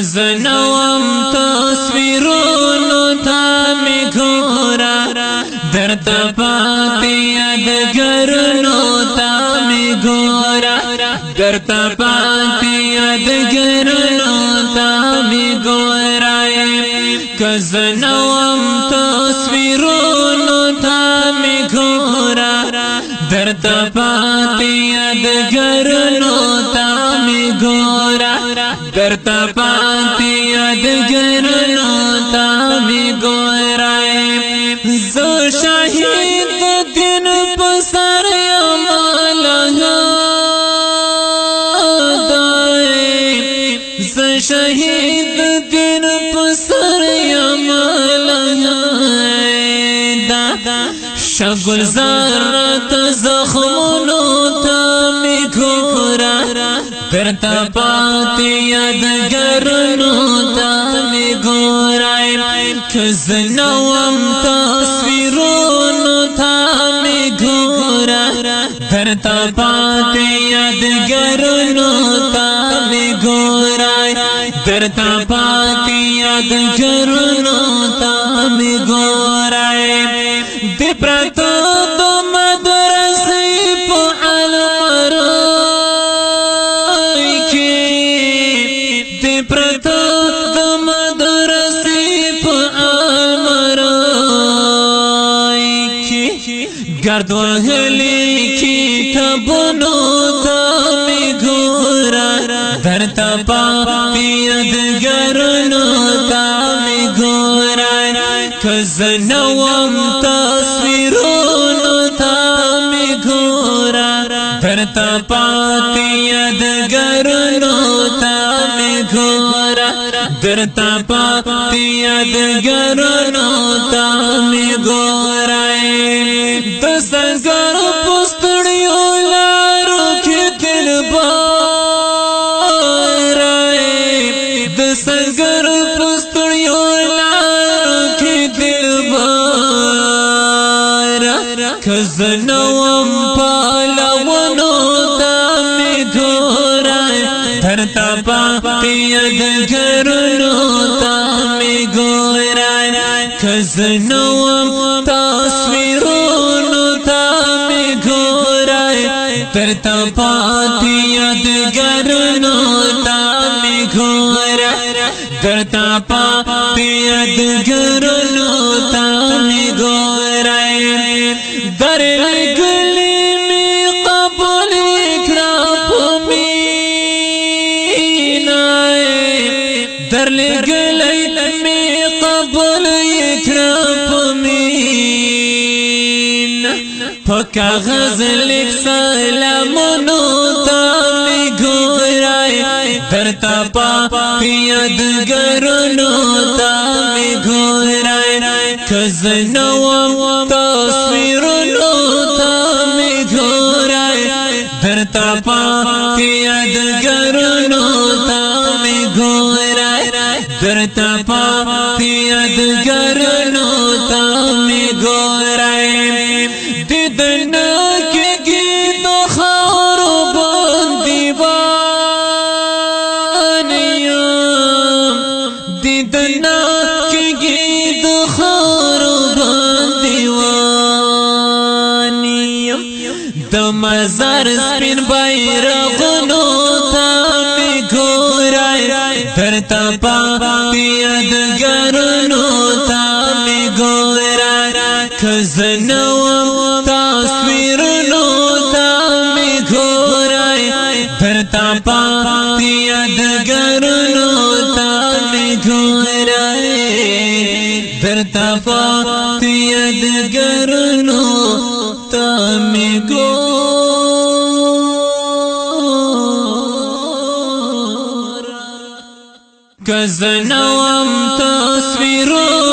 زنوم تصویرونو تا می گورا درتا پاتی یادگرونو تا می گورا درتا پاتی یادگرونو تا می گورا زنوم تصویرونو تا می گورا درتا پاتی یادگرونو تا می گورا درتا پاتی یادگرونو تا می گورای زو شهید دین پسر یم لهدای زو شهید دین پسر یم لهدای شگل زارت زخمونو تا می گورا درتا پاتی یادگرونو تا می گورای کزنوم تصویرونو تا می گورا درتا پاتی یادگرونو تا می گورای درتا پاتی یادگرونو تا می گورای دی پرتو دو مدرسی پو گرد وهلی کتابونو تا می گورا درتا پاتی یادگرونو تا می گورا کزنوم تصویرونو تا می گورا درتا پاتی یادگرونو تا می گورا درتا پاتی یادگرونو تا می گورا دستنگر پستڑیو لارو کی دل بارای دستنگر پستڑیو لارو کی دل بارا کزنوم پالاونو تا می گورای درتا پاتی یادگرونو تا می گورای کزنوم تصویرونو تا می گورای درتا پاتی یادگرونو تا می گورای درتا پاتی یادگرونو تا می گورای در گلی می قبول اکرا پمینای در گلی می قبول اکرا کاغذ لکھ سلامونو تا می گورای درتا پاتی یادگرونو تا می گورای کزنوم تصویرونو تا می گورای درتا پاتی یادگرونو تا می گورای درتا پاتی یادگرونو تا می گورای دیدنا کے گید خارو بندیوانیم دیدنا کے گید خارو بندیوانیم دمزار سپین بیرغنو تا می گورای درتا پاتی یادگرونو تا می گورای کزنوم تصویرونو تا می گورای درتا پاتی یادگرونو تا می گورای درتا پاتی یادگرونو تا می گورای کزنوم تصویرونو